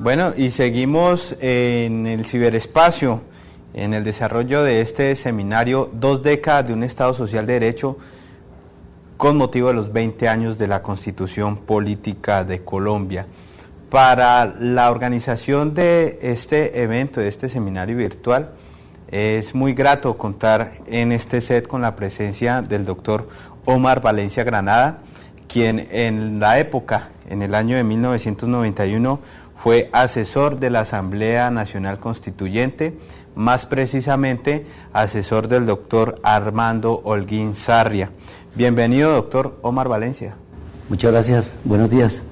Bueno, y seguimos en el ciberespacio, en el desarrollo de este seminario, 2 décadas de un Estado Social de Derecho, con motivo de los 20 años de la Constitución Política de Colombia. Para la organización de este evento, de este seminario virtual, es muy grato contar en este set con la presencia del doctor Omar Valencia Granada, quien en la época, en el año de 1991, fue asesor de la Asamblea Nacional Constituyente, más precisamente asesor del doctor Armando Holguín Sarria. Bienvenido, doctor Omar Valencia. Muchas gracias, buenos días.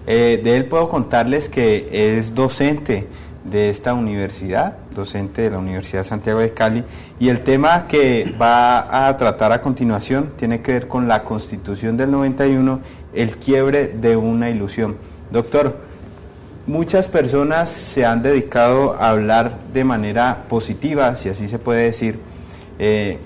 De él puedo contarles que es docente de esta universidad, docente de la Universidad Santiago de Cali, y el tema que va a tratar a continuación tiene que ver con la Constitución del 91, el quiebre de una ilusión. Doctor, muchas personas se han dedicado a hablar de manera positiva, si así se puede decir,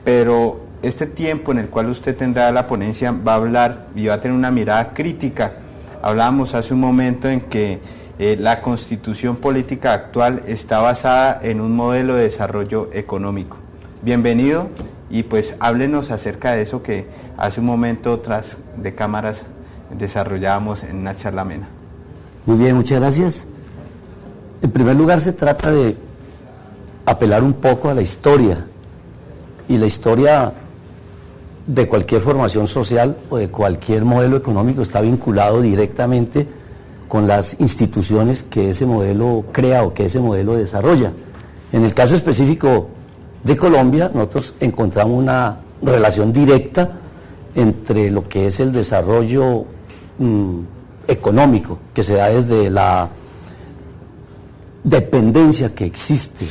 pero este tiempo en el cual usted tendrá la ponencia va a hablar y va a tener una mirada crítica. Hablábamos hace un momento en que la Constitución política actual está basada en un modelo de desarrollo económico. Bienvenido y pues háblenos acerca de eso que hace un momento tras de cámaras desarrollábamos en una charla amena. Muy bien, muchas gracias. En primer lugar se trata de apelar un poco a la historia, y la historia de cualquier formación social o de cualquier modelo económico está vinculado directamente con las instituciones que ese modelo crea o que ese modelo desarrolla. En el caso específico de Colombia, nosotros encontramos una relación directa entre lo que es el desarrollo económico, que se da desde la dependencia que existe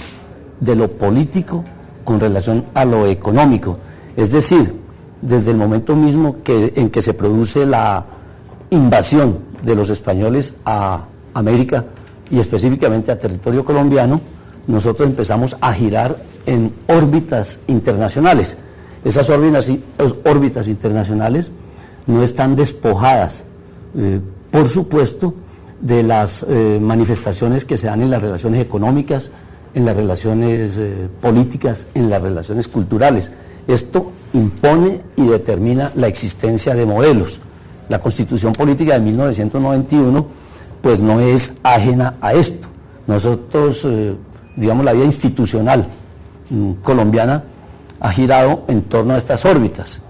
de lo político con relación a lo económico, es decir, desde el momento mismo en que se produce la invasión de los españoles a América y específicamente a territorio colombiano, nosotros empezamos a girar en órbitas internacionales. Esas órbitas internacionales no están despojadas, por supuesto, de las manifestaciones que se dan en las relaciones económicas, en las relaciones políticas, en las relaciones culturales. Esto impone y determina la existencia de modelos. La Constitución Política de 1991 pues no es ajena a esto. Nosotros, digamos, la vida institucional colombiana ha girado en torno a estas órbitas.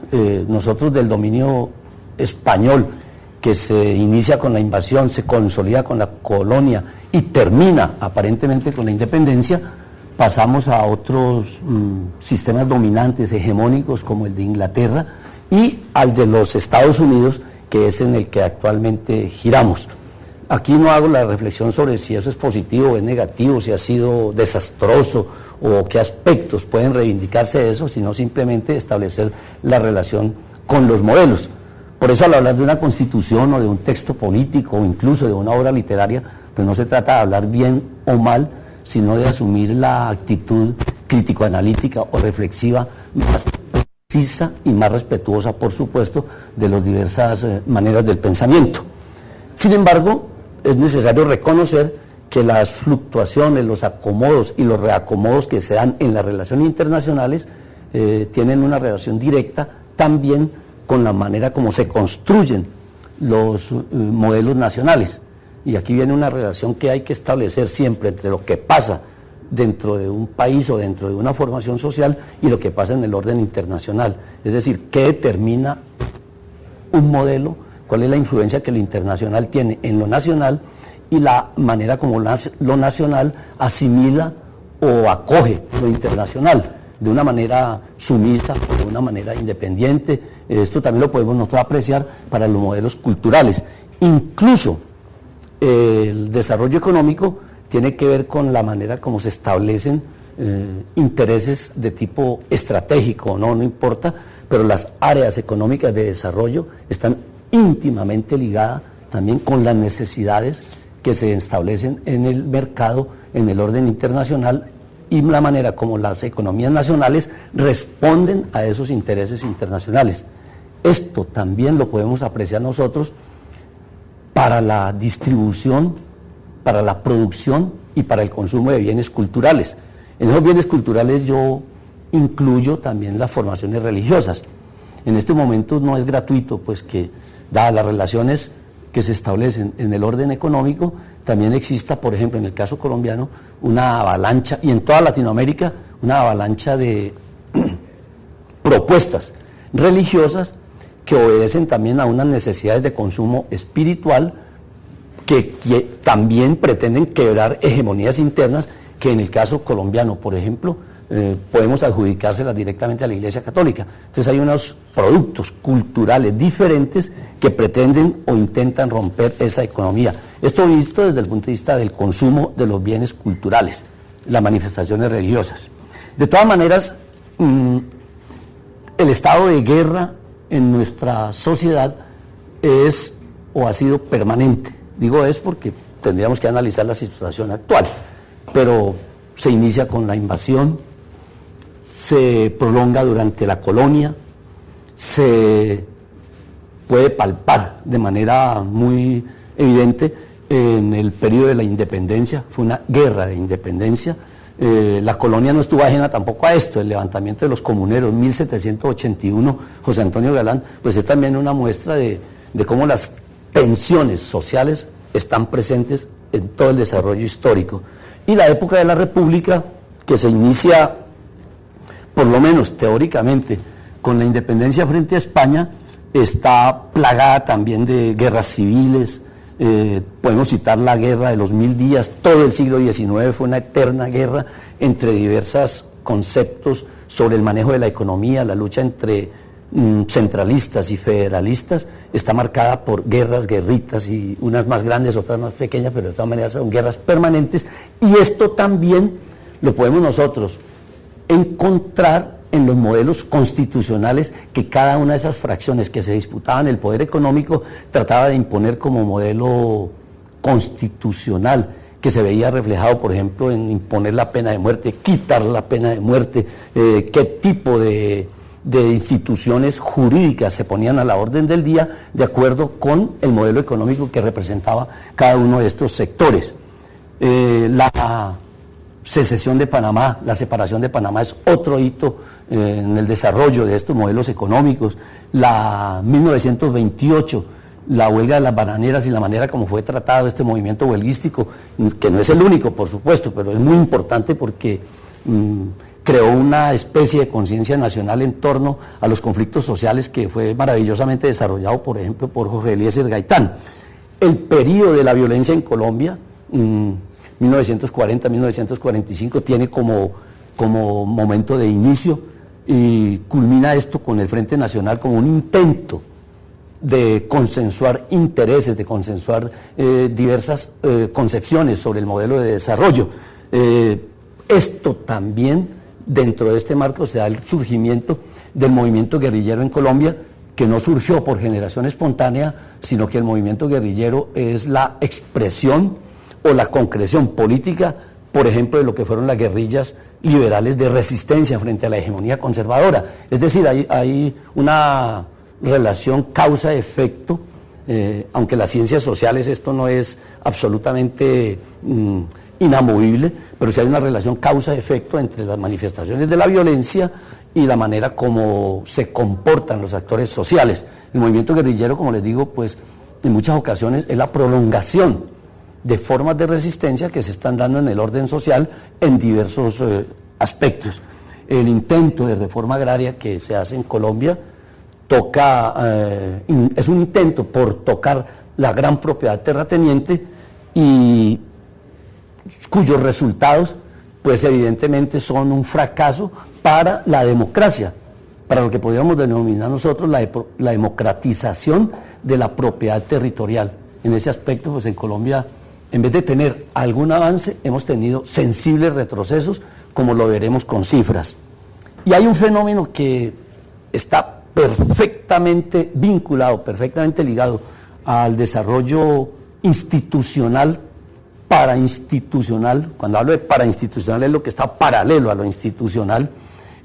Nosotros del dominio español, que se inicia con la invasión, se consolida con la colonia y termina aparentemente con la independencia, pasamos a otros sistemas dominantes, hegemónicos, como el de Inglaterra, y al de los Estados Unidos, que es en el que actualmente giramos. Aquí no hago la reflexión sobre si eso es positivo o es negativo, si ha sido desastroso o qué aspectos pueden reivindicarse de eso, sino simplemente establecer la relación con los modelos. Por eso, al hablar de una constitución o de un texto político o incluso de una obra literaria, pues no se trata de hablar bien o mal, sino de asumir la actitud crítico-analítica o reflexiva más precisa y más respetuosa, por supuesto, de las diversas maneras del pensamiento. Sin embargo, es necesario reconocer que las fluctuaciones, los acomodos y los reacomodos que se dan en las relaciones internacionales tienen una relación directa también con la manera como se construyen los modelos nacionales. Y aquí viene una relación que hay que establecer siempre entre lo que pasa dentro de un país o dentro de una formación social y lo que pasa en el orden internacional. Es decir, ¿qué determina un modelo? ¿Cuál es la influencia que lo internacional tiene en lo nacional? Y la manera como lo nacional asimila o acoge lo internacional, de una manera sumisa o de una manera independiente. Esto también lo podemos nosotros apreciar para los modelos culturales. Incluso el desarrollo económico tiene que ver con la manera como se establecen intereses de tipo estratégico, no importa, pero las áreas económicas de desarrollo están íntimamente ligadas también con las necesidades que se establecen en el mercado, en el orden internacional, y la manera como las economías nacionales responden a esos intereses internacionales. Esto también lo podemos apreciar nosotros para la distribución para la producción y para el consumo de bienes culturales. En esos bienes culturales yo incluyo también las formaciones religiosas. En este momento no es gratuito, pues que dadas las relaciones que se establecen en el orden económico, también exista, por ejemplo, en el caso colombiano, una avalancha, y en toda Latinoamérica, una avalancha de propuestas religiosas que obedecen también a unas necesidades de consumo espiritual que también pretenden quebrar hegemonías internas que en el caso colombiano, por ejemplo, podemos adjudicárselas directamente a la Iglesia Católica. Entonces hay unos productos culturales diferentes que pretenden o intentan romper esa economía. Esto visto desde el punto de vista del consumo de los bienes culturales, las manifestaciones religiosas. De todas maneras, el estado de guerra en nuestra sociedad es o ha sido permanente. Digo es porque tendríamos que analizar la situación actual, pero se inicia con la invasión, se prolonga durante la colonia, se puede palpar de manera muy evidente en el periodo de la independencia. Fue una guerra de independencia. La colonia no estuvo ajena tampoco a esto. El levantamiento de los comuneros, 1781, José Antonio Galán, pues es también una muestra de cómo las tensiones sociales están presentes en todo el desarrollo histórico. Y la época de la República, que se inicia, por lo menos teóricamente, con la independencia frente a España, está plagada también de guerras civiles. Podemos citar la guerra de los 1000 días. Todo el siglo XIX fue una eterna guerra entre diversos conceptos sobre el manejo de la economía. La lucha entre centralistas y federalistas está marcada por guerras, guerritas, y unas más grandes, otras más pequeñas, pero de todas maneras son guerras permanentes. Y esto también lo podemos nosotros encontrar en los modelos constitucionales que cada una de esas fracciones que se disputaban el poder económico trataba de imponer como modelo constitucional, que se veía reflejado, por ejemplo, en imponer la pena de muerte, quitar la pena de muerte, qué tipo de instituciones jurídicas se ponían a la orden del día de acuerdo con el modelo económico que representaba cada uno de estos sectores. La secesión de Panamá, la separación de Panamá es otro hito en el desarrollo de estos modelos económicos. La 1928, la huelga de las bananeras y la manera como fue tratado este movimiento huelguístico, que no es el único, por supuesto, pero es muy importante porque creó una especie de conciencia nacional en torno a los conflictos sociales que fue maravillosamente desarrollado, por ejemplo, por Jorge Eliezer Gaitán. El periodo de la violencia en Colombia, 1940-1945, tiene como momento de inicio, y culmina esto con el Frente Nacional como un intento de consensuar intereses, de consensuar diversas concepciones sobre el modelo de desarrollo. Esto también, dentro de este marco, se da el surgimiento del movimiento guerrillero en Colombia, que no surgió por generación espontánea, sino que el movimiento guerrillero es la expresión o la concreción política, por ejemplo, de lo que fueron las guerrillas liberales de resistencia frente a la hegemonía conservadora. Es decir, hay una relación causa-efecto, aunque las ciencias sociales esto no es absolutamente inamovible, pero sí hay una relación causa-efecto entre las manifestaciones de la violencia y la manera como se comportan los actores sociales. El movimiento guerrillero, como les digo, pues en muchas ocasiones es la prolongación de formas de resistencia que se están dando en el orden social en diversos aspectos. El intento de reforma agraria que se hace en Colombia es un intento por tocar la gran propiedad terrateniente y cuyos resultados pues evidentemente son un fracaso para la democracia, para lo que podríamos denominar nosotros la democratización de la propiedad territorial. En ese aspecto, pues en Colombia, en vez de tener algún avance, hemos tenido sensibles retrocesos, como lo veremos con cifras. Y hay un fenómeno que está perfectamente vinculado, perfectamente ligado al desarrollo institucional, parainstitucional. Cuando hablo de parainstitucional es lo que está paralelo a lo institucional,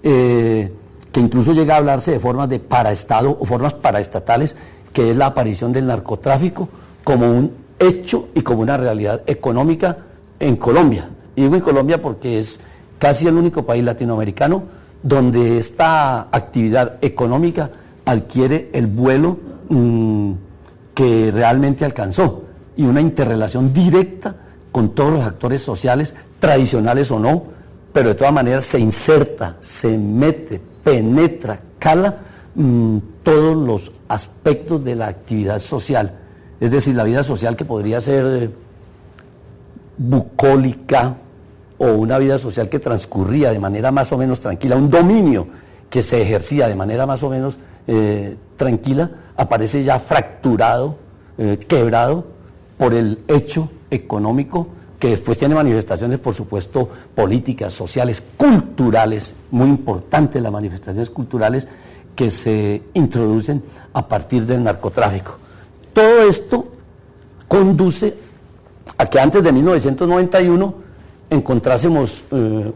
que incluso llega a hablarse de formas de paraestado o formas paraestatales, que es la aparición del narcotráfico como un hecho y como una realidad económica en Colombia. Y digo en Colombia porque es casi el único país latinoamericano donde esta actividad económica adquiere el vuelo que realmente alcanzó, y una interrelación directa con todos los actores sociales, tradicionales o no, pero de todas maneras se inserta, se mete, penetra, cala todos los aspectos de la actividad social. Es decir, la vida social que podría ser bucólica, o una vida social que transcurría de manera más o menos tranquila, un dominio que se ejercía de manera más o menos tranquila, aparece ya fracturado, quebrado por el hecho económico, que después tiene manifestaciones, por supuesto, políticas, sociales, culturales, muy importantes las manifestaciones culturales que se introducen a partir del narcotráfico. Todo esto conduce a que antes de 1991 encontrásemos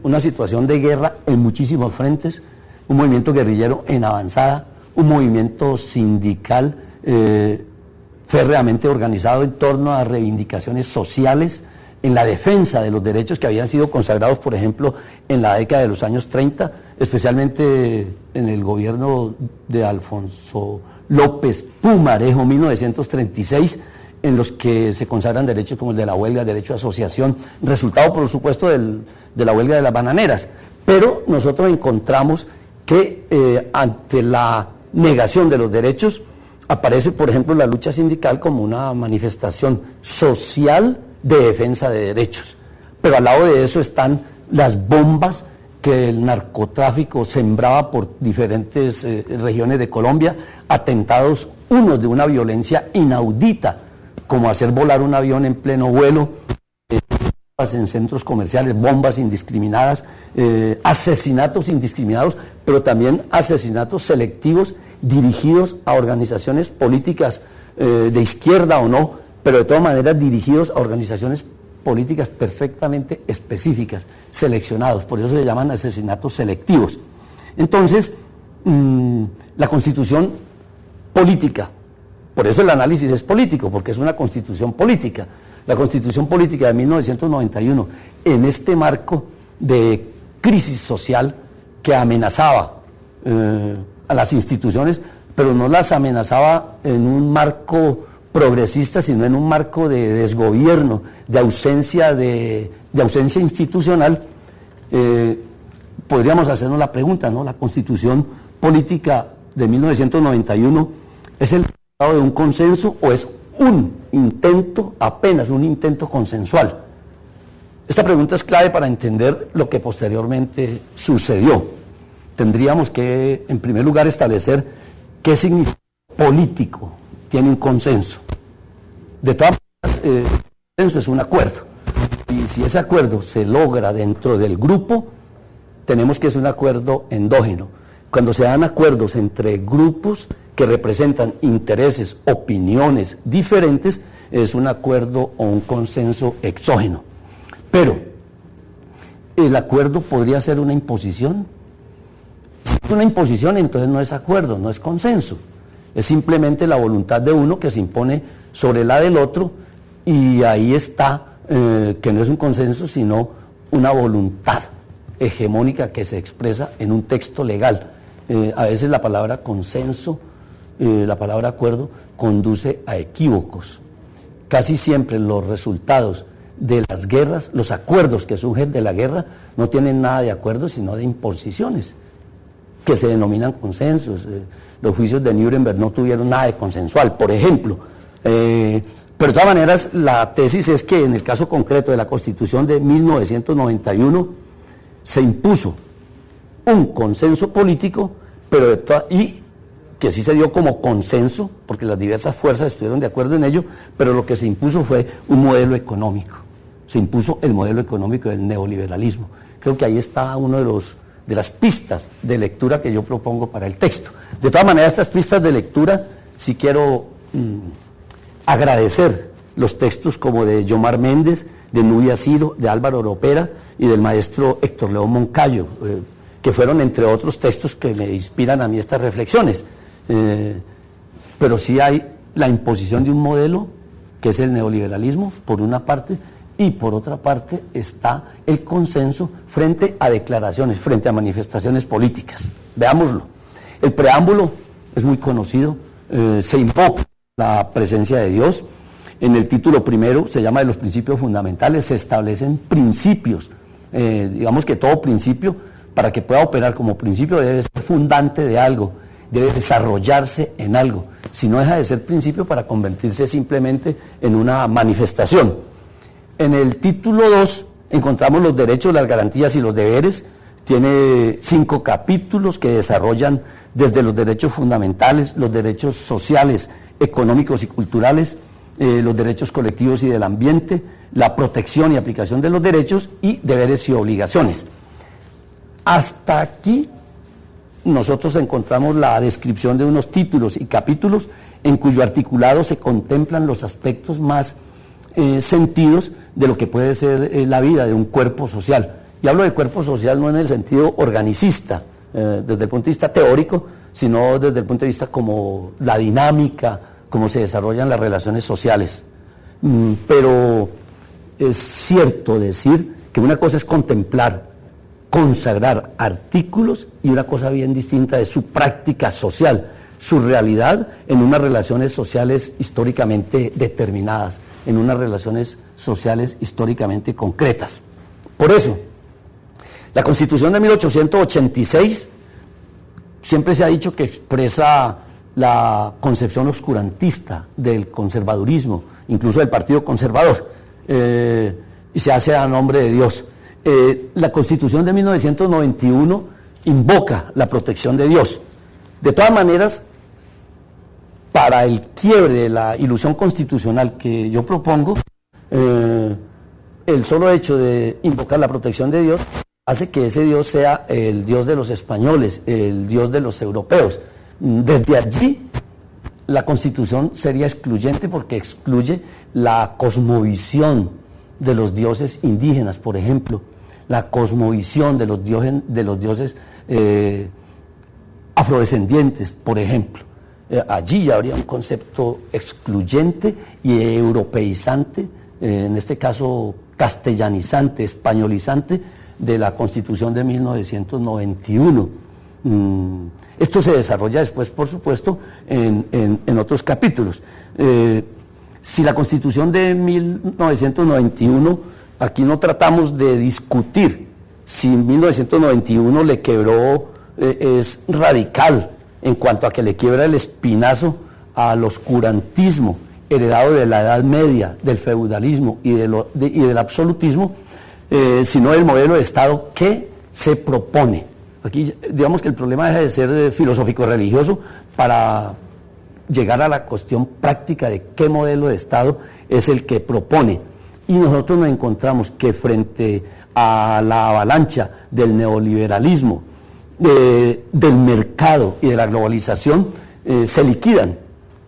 una situación de guerra en muchísimos frentes, un movimiento guerrillero en avanzada, un movimiento sindical férreamente organizado en torno a reivindicaciones sociales, en la defensa de los derechos que habían sido consagrados, por ejemplo, en la década de los años 30, especialmente en el gobierno de Alfonso López Pumarejo, 1936, en los que se consagran derechos como el de la huelga, el derecho a asociación, resultado por supuesto de la huelga de las bananeras. Pero nosotros encontramos que ante la negación de los derechos aparece, por ejemplo, la lucha sindical como una manifestación social de defensa de derechos. Pero al lado de eso están las bombas que el narcotráfico sembraba por diferentes regiones de Colombia, atentados unos de una violencia inaudita, como hacer volar un avión en pleno vuelo, en centros comerciales, bombas indiscriminadas, asesinatos indiscriminados, pero también asesinatos selectivos dirigidos a organizaciones políticas de izquierda o no, pero de todas maneras dirigidos a organizaciones políticas perfectamente específicas, seleccionados, por eso se llaman asesinatos selectivos. Entonces, la Constitución política, por eso el análisis es político, porque es una Constitución política. La Constitución política de 1991, en este marco de crisis social que amenazaba a las instituciones, pero no las amenazaba en un marco progresista, sino en un marco de desgobierno, de ausencia institucional, podríamos hacernos la pregunta, ¿no? La Constitución política de 1991 es el resultado de un consenso o es un intento, apenas un intento consensual. Esta pregunta es clave para entender lo que posteriormente sucedió. Tendríamos que, en primer lugar, establecer qué significa político. Tiene un consenso. De todas maneras, el consenso es un acuerdo. Y si ese acuerdo se logra dentro del grupo, tenemos que es un acuerdo endógeno. Cuando se dan acuerdos entre grupos que representan intereses, opiniones diferentes, es un acuerdo o un consenso exógeno. Pero, ¿el acuerdo podría ser una imposición? Si es una imposición, entonces no es acuerdo, no es consenso. Es simplemente la voluntad de uno que se impone sobre la del otro, y ahí está, que no es un consenso, sino una voluntad hegemónica que se expresa en un texto legal. A veces la palabra consenso, la palabra acuerdo, conduce a equívocos. Casi siempre los resultados de las guerras, los acuerdos que surgen de la guerra, no tienen nada de acuerdo, sino de imposiciones, que se denominan consensos. Los juicios de Nuremberg no tuvieron nada de consensual, por ejemplo. Pero de todas maneras, la tesis es que en el caso concreto de la Constitución de 1991 se impuso un consenso político, pero y que sí se dio como consenso, porque las diversas fuerzas estuvieron de acuerdo en ello, pero lo que se impuso fue un modelo económico. Se impuso el modelo económico del neoliberalismo. Creo que ahí está uno de las pistas de lectura que yo propongo para el texto. De todas maneras, estas pistas de lectura, sí quiero agradecer los textos como de Yomar Méndez, de Nubia Ciro, de Álvaro Oropera y del maestro Héctor León Moncayo, que fueron entre otros textos que me inspiran a mí estas reflexiones. Pero sí hay la imposición de un modelo que es el neoliberalismo, por una parte, y por otra parte está el consenso frente a declaraciones, frente a manifestaciones políticas. Veámoslo. El preámbulo es muy conocido, se invoca la presencia de Dios. En el título primero se llama de los principios fundamentales, se establecen principios. Digamos que todo principio, para que pueda operar como principio, debe ser fundante de algo, debe desarrollarse en algo. Si no, deja de ser principio para convertirse simplemente en una manifestación. En el título 2 encontramos los derechos, las garantías y los deberes. Tiene 5 capítulos que desarrollan desde los derechos fundamentales, los derechos sociales, económicos y culturales, los derechos colectivos y del ambiente, la protección y aplicación de los derechos y deberes y obligaciones. Hasta aquí nosotros encontramos la descripción de unos títulos y capítulos en cuyo articulado se contemplan los aspectos más sentidos de lo que puede ser la vida de un cuerpo social. Y hablo de cuerpo social no en el sentido organicista, desde el punto de vista teórico, sino desde el punto de vista como la dinámica, cómo se desarrollan las relaciones sociales. Pero es cierto decir que una cosa es contemplar, consagrar artículos, y una cosa bien distinta es su práctica social, su realidad en unas relaciones sociales históricamente determinadas, en unas relaciones sociales históricamente concretas. Por eso, la Constitución de 1886 siempre se ha dicho que expresa la concepción oscurantista del conservadurismo, incluso del Partido Conservador, y se hace a nombre de Dios. La Constitución de 1991 invoca la protección de Dios. De todas maneras, para el quiebre de la ilusión constitucional que yo propongo, el solo hecho de invocar la protección de Dios hace que ese Dios sea el Dios de los españoles, el Dios de los europeos. Desde allí, la Constitución sería excluyente porque excluye la cosmovisión de los dioses indígenas, por ejemplo, la cosmovisión de los dioses afrodescendientes, por ejemplo. Allí ya habría un concepto excluyente y europeizante, en este caso castellanizante, españolizante, de la Constitución de 1991. Esto se desarrolla después, por supuesto, en otros capítulos. Si la Constitución de 1991, aquí no tratamos de discutir si 1991 le quebró, es radical en cuanto a que le quiebra el espinazo al oscurantismo heredado de la Edad Media, del feudalismo y del absolutismo, sino del modelo de Estado que se propone. Aquí digamos que el problema deja de ser filosófico-religioso para llegar a la cuestión práctica de qué modelo de Estado es el que propone. Y nosotros nos encontramos que frente a la avalancha del neoliberalismo, del mercado y de la globalización, se liquidan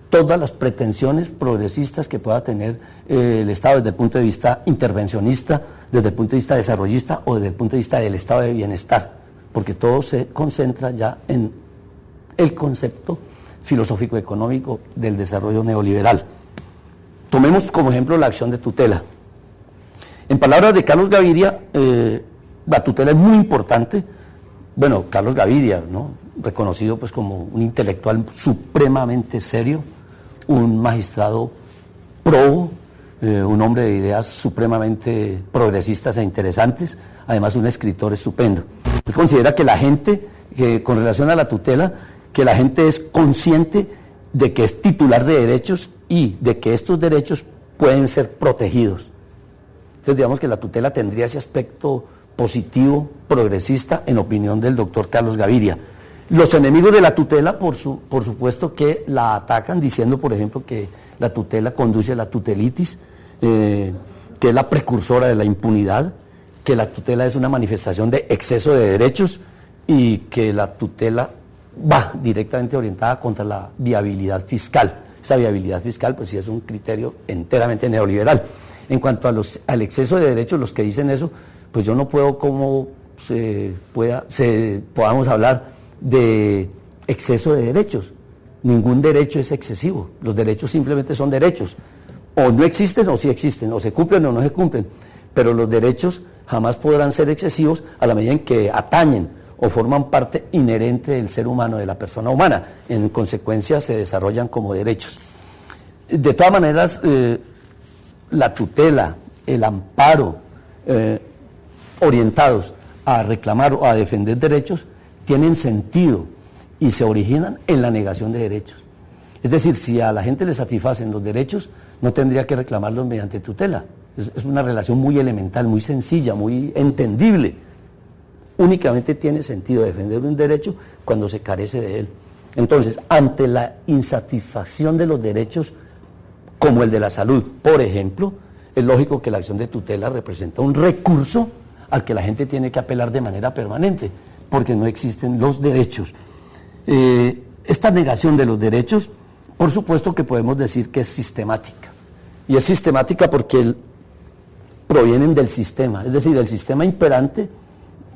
todas las pretensiones progresistas que pueda tener el Estado desde el punto de vista intervencionista, desde el punto de vista desarrollista o desde el punto de vista del estado de bienestar, porque todo se concentra ya en el concepto filosófico-económico del desarrollo neoliberal. Tomemos como ejemplo la acción de tutela. En palabras de Carlos Gaviria, la tutela es muy importante. Bueno, Carlos Gaviria, ¿no?, reconocido pues como un intelectual supremamente serio, un magistrado probo, un hombre de ideas supremamente progresistas e interesantes, además un escritor estupendo. Él considera que la gente, con relación a la tutela, que la gente es consciente de que es titular de derechos y de que estos derechos pueden ser protegidos. Entonces digamos que la tutela tendría ese aspecto positivo, progresista, en opinión del doctor Carlos Gaviria. Los enemigos de la tutela, por supuesto que la atacan, diciendo, por ejemplo, que la tutela conduce a la tutelitis, que es la precursora de la impunidad, que la tutela es una manifestación de exceso de derechos y que la tutela va directamente orientada contra la viabilidad fiscal. Esa viabilidad fiscal, pues sí, es un criterio enteramente neoliberal. En cuanto al exceso de derechos, los que dicen eso, pues yo no puedo cómo podamos hablar de exceso de derechos. Ningún derecho es excesivo, los derechos simplemente son derechos. o no existen o sí existen, o se cumplen o no se cumplen, pero los derechos jamás podrán ser excesivos a la medida en que atañen o forman parte inherente del ser humano, de la persona humana. En consecuencia se desarrollan como derechos. De todas maneras, la tutela, el amparo, orientados a reclamar o a defender derechos, tienen sentido y se originan en la negación de derechos. Es decir, si a la gente le satisfacen los derechos, no tendría que reclamarlos mediante tutela. Es una relación muy elemental, muy sencilla, muy entendible. Únicamente tiene sentido defender un derecho cuando se carece de él. Entonces, ante la insatisfacción de los derechos, como el de la salud, por ejemplo, es lógico que la acción de tutela representa un recurso al que la gente tiene que apelar de manera permanente, porque no existen los derechos. Esta negación de los derechos, por supuesto que podemos decir que es sistemática, y es sistemática porque provienen del sistema, es decir, el sistema imperante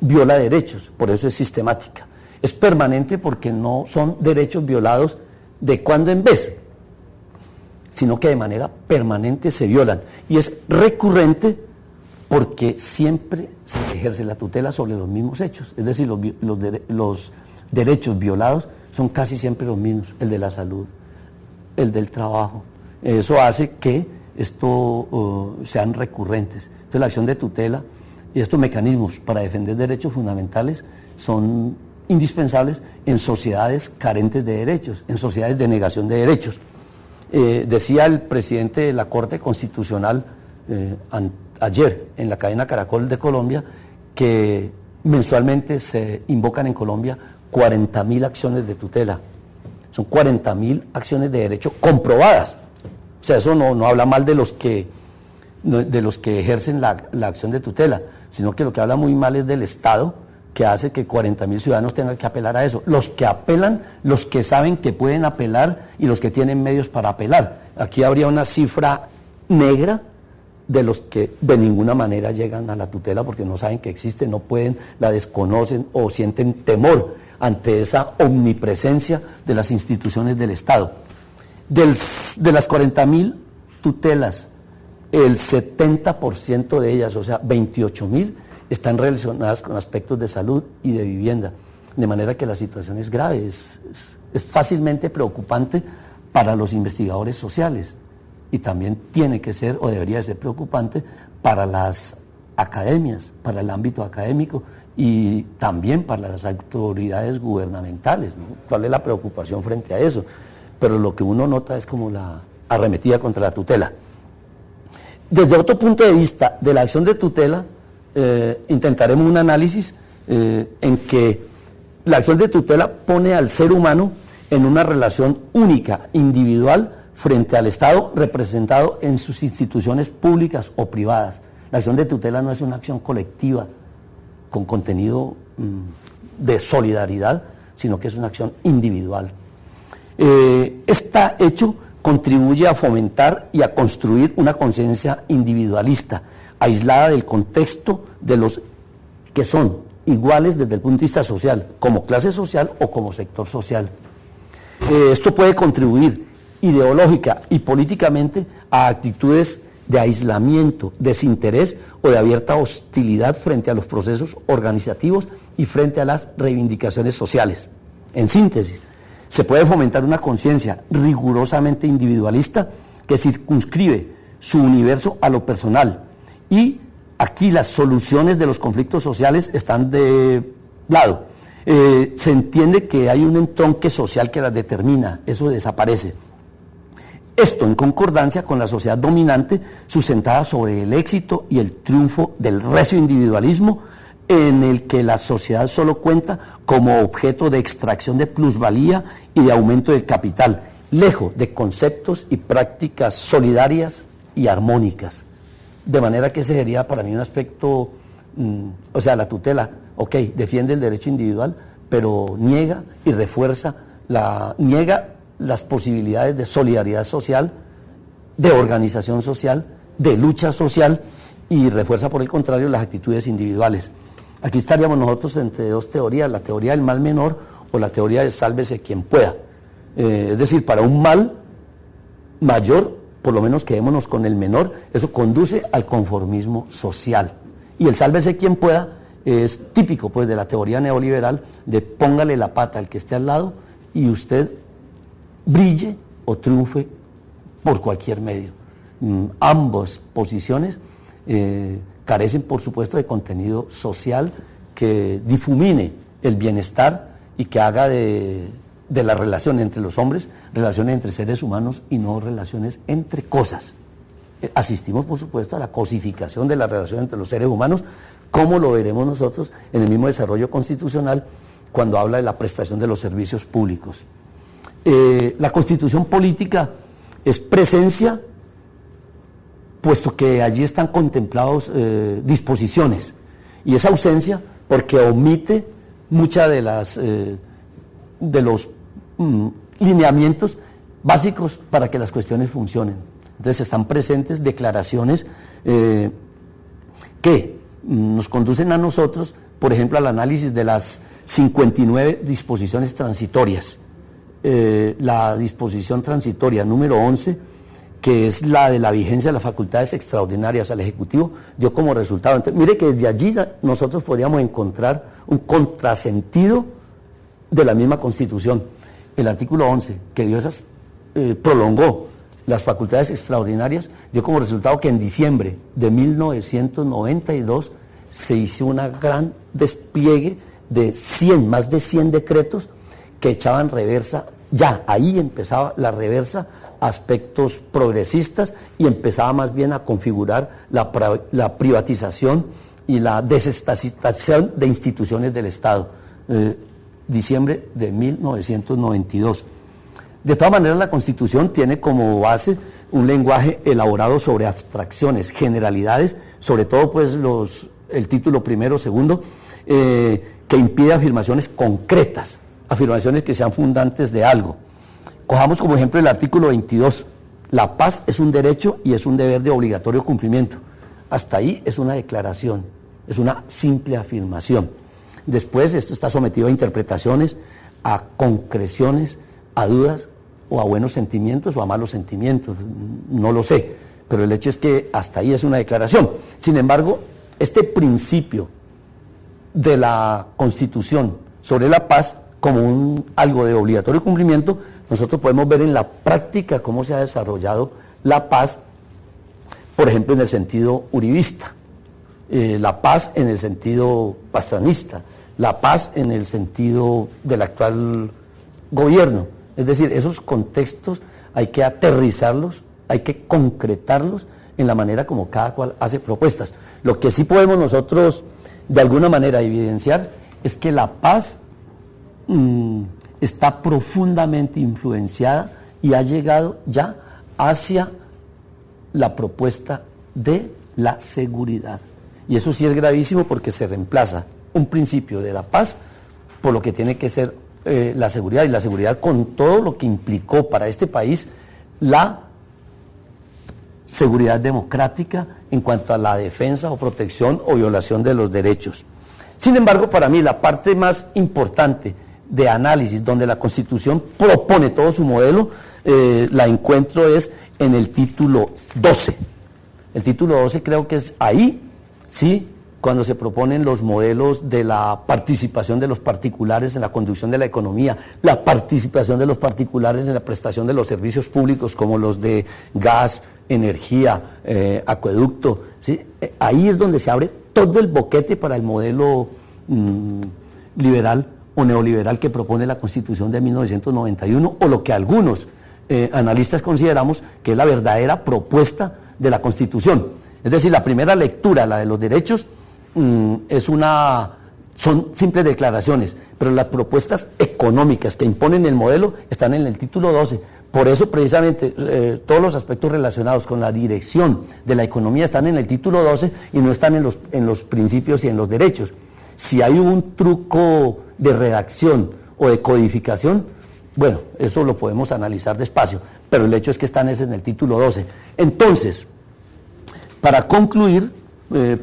viola derechos, por eso es sistemática. Es permanente porque no son derechos violados de cuando en vez, sino que de manera permanente se violan, y es recurrente porque siempre se ejerce la tutela sobre los mismos hechos, es decir, los derechos violados son casi siempre los mismos, el de la salud, el del trabajo. Eso hace que esto sean recurrentes. Entonces la acción de tutela y estos mecanismos para defender derechos fundamentales son indispensables en sociedades carentes de derechos, en sociedades de negación de derechos. Decía el presidente de la Corte Constitucional ayer en la cadena Caracol de Colombia que mensualmente se invocan en Colombia 40.000 acciones de tutela. Son 40.000 acciones de derecho comprobadas. O sea, eso no habla mal de los que ejercen la acción de tutela, sino que lo que habla muy mal es del Estado, que hace que 40.000 ciudadanos tengan que apelar a eso. Los que apelan, los que saben que pueden apelar y los que tienen medios para apelar. Aquí habría una cifra negra de los que de ninguna manera llegan a la tutela porque no saben que existe, no pueden, la desconocen o sienten temor ante esa omnipresencia de las instituciones del Estado. De las 40.000 tutelas, el 70% de ellas, o sea, 28.000, están relacionadas con aspectos de salud y de vivienda, de manera que la situación es grave, es fácilmente preocupante para los investigadores sociales y también tiene que ser o debería ser preocupante para las academias, para el ámbito académico y también para las autoridades gubernamentales, ¿no? ¿Cuál es la preocupación frente a eso? Pero lo que uno nota es como la arremetida contra la tutela. Desde otro punto de vista de la acción de tutela, intentaremos un análisis en que la acción de tutela pone al ser humano en una relación única, individual, frente al Estado representado en sus instituciones públicas o privadas. La acción de tutela no es una acción colectiva con contenido de solidaridad, sino que es una acción individual. Este hecho contribuye a fomentar y a construir una conciencia individualista, aislada del contexto de los que son iguales desde el punto de vista social, como clase social o como sector social. Esto puede contribuir ideológica y políticamente a actitudes de aislamiento, desinterés o de abierta hostilidad frente a los procesos organizativos y frente a las reivindicaciones sociales. En síntesis, se puede fomentar una conciencia rigurosamente individualista que circunscribe su universo a lo personal, y aquí las soluciones de los conflictos sociales están de lado. Se entiende que hay un entronque social que las determina, eso desaparece. Esto en concordancia con la sociedad dominante sustentada sobre el éxito y el triunfo del recio individualismo, en el que la sociedad solo cuenta como objeto de extracción de plusvalía y de aumento del capital, lejos de conceptos y prácticas solidarias y armónicas. De manera que ese sería para mí un aspecto, o sea, la tutela, ok, defiende el derecho individual, pero niega y refuerza, niega las posibilidades de solidaridad social, de organización social, de lucha social, y refuerza por el contrario las actitudes individuales. Aquí estaríamos nosotros entre dos teorías, la teoría del mal menor o la teoría de sálvese quien pueda. Es decir, para un mal mayor por lo menos quedémonos con el menor, eso conduce al conformismo social. Y el sálvese quien pueda es típico pues de la teoría neoliberal de póngale la pata al que esté al lado y usted brille o triunfe por cualquier medio. Ambas posiciones carecen, por supuesto, de contenido social que difumine el bienestar y que haga de la relación entre los hombres, relaciones entre seres humanos y no relaciones entre cosas. Asistimos, por supuesto, a la cosificación de la relación entre los seres humanos, como lo veremos nosotros en el mismo desarrollo constitucional cuando habla de la prestación de los servicios públicos. La constitución política es presencia, puesto que allí están contemplados disposiciones, y es ausencia porque omite muchas de los lineamientos básicos para que las cuestiones funcionen. Entonces están presentes declaraciones que nos conducen a nosotros, por ejemplo, al análisis de las 59 disposiciones transitorias. La disposición transitoria número 11, que es la de la vigencia de las facultades extraordinarias al Ejecutivo, dio como resultado. Entonces, mire que desde allí nosotros podríamos encontrar un contrasentido de la misma Constitución. El artículo 11, que dio prolongó las facultades extraordinarias, dio como resultado que en diciembre de 1992 se hizo un gran despliegue de más de 100 decretos que echaban reversa, ya ahí empezaba la reversa, aspectos progresistas, y empezaba más bien a configurar la privatización y la desestatización de instituciones del Estado. Diciembre de 1992. De todas maneras, la Constitución tiene como base un lenguaje elaborado sobre abstracciones, generalidades, sobre todo pues el título primero, segundo, que impide afirmaciones concretas, afirmaciones que sean fundantes de algo. Cojamos como ejemplo el artículo 22. La paz es un derecho y es un deber de obligatorio cumplimiento. Hasta ahí es una declaración, es una simple afirmación. Después esto está sometido a interpretaciones, a concreciones, a dudas o a buenos sentimientos o a malos sentimientos, no lo sé, pero el hecho es que hasta ahí es una declaración. Sin embargo, este principio de la Constitución sobre la paz como algo de obligatorio cumplimiento, nosotros podemos ver en la práctica cómo se ha desarrollado la paz, por ejemplo, en el sentido uribista, la paz en el sentido pastranista, la paz en el sentido del actual gobierno. Es decir, esos contextos hay que aterrizarlos, hay que concretarlos en la manera como cada cual hace propuestas. Lo que sí podemos nosotros de alguna manera evidenciar es que la paz está profundamente influenciada y ha llegado ya hacia la propuesta de la seguridad. Y eso sí es gravísimo porque se reemplaza un principio de la paz por lo que tiene que ser la seguridad, y la seguridad con todo lo que implicó para este país la seguridad democrática en cuanto a la defensa o protección o violación de los derechos. Sin embargo, para mí la parte más importante de análisis, donde la Constitución propone todo su modelo, la encuentro es en el título 12. El título 12 creo que es ahí, sí, cuando se proponen los modelos de la participación de los particulares en la conducción de la economía, la participación de los particulares en la prestación de los servicios públicos como los de gas, energía, acueducto, ¿sí? Ahí es donde se abre todo el boquete para el modelo liberal o neoliberal que propone la Constitución de 1991, o lo que algunos analistas consideramos que es la verdadera propuesta de la Constitución. Es decir, la primera lectura, la de los derechos, son simples declaraciones, pero las propuestas económicas que imponen el modelo están en el título 12. Por eso, precisamente, todos los aspectos relacionados con la dirección de la economía están en el título 12 y no están en los principios y en los derechos. Si hay un truco de redacción o de codificación, bueno, eso lo podemos analizar despacio, pero el hecho es que están en el título 12. Entonces, para concluir,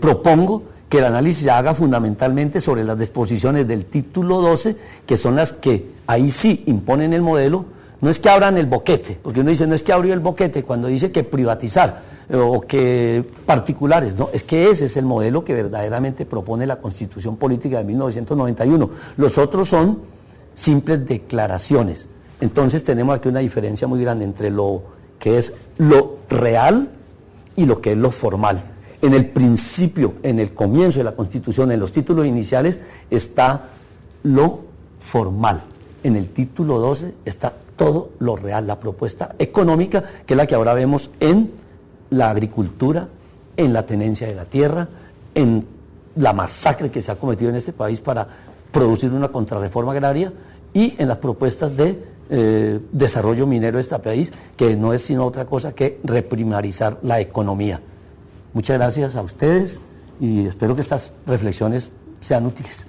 propongo que el análisis se haga fundamentalmente sobre las disposiciones del título 12, que son las que ahí sí imponen el modelo, No es que abran el boquete, porque uno dice, no es que abrió el boquete cuando dice que privatizar o que particulares, no, es que ese es el modelo que verdaderamente propone la Constitución Política de 1991. Los otros son simples declaraciones. Entonces tenemos aquí una diferencia muy grande entre lo que es lo real y lo que es lo formal. En el principio, en el comienzo de la Constitución, en los títulos iniciales, está lo formal. En el título 12 está todo lo real, la propuesta económica, que es la que ahora vemos en la agricultura, en la tenencia de la tierra, en la masacre que se ha cometido en este país para producir una contrarreforma agraria y en las propuestas de desarrollo minero de este país, que no es sino otra cosa que reprimarizar la economía. Muchas gracias a ustedes y espero que estas reflexiones sean útiles.